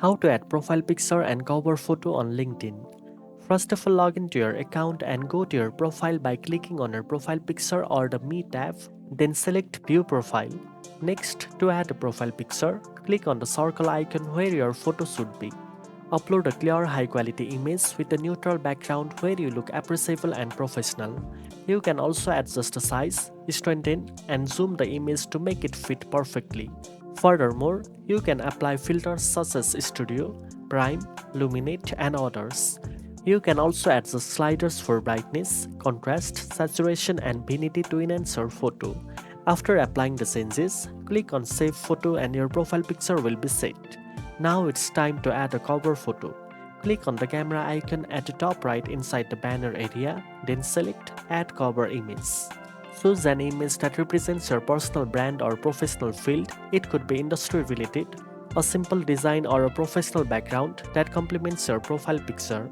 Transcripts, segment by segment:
How to add profile picture and cover photo on LinkedIn. First of all, log into your account and go to your profile by clicking on your profile picture or the Me tab, then select View Profile. Next, to add a profile picture, click on the circle icon where your photo should be. Upload a clear high quality image with a neutral background where you look appreciable and professional. You can also adjust the size, strengthen and zoom the image to make it fit perfectly. Furthermore, you can apply filters such as Studio, Prime, Luminate and others. You can also adjust sliders for brightness, contrast, saturation and vignette to enhance your photo. After applying the changes, click on Save Photo and your profile picture will be set. Now it's time to add a cover photo. Click on the camera icon at the top right inside the banner area, then select Add Cover Image. Choose an image that represents your personal brand or professional field. It could be industry related, a simple design or a professional background that complements your profile picture.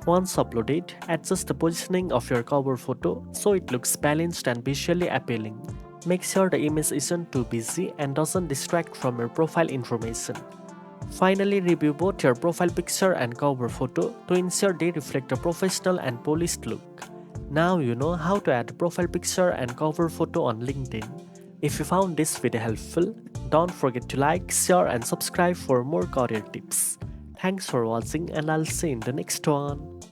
Once uploaded, adjust the positioning of your cover photo so it looks balanced and visually appealing. Make sure the image isn't too busy and doesn't distract from your profile information. Finally, review both your profile picture and cover photo to ensure they reflect a professional and polished look. Now you know how to add a profile picture and cover photo on LinkedIn. If you found this video helpful, don't forget to like, share and subscribe for more career tips. Thanks for watching and I'll see you in the next one.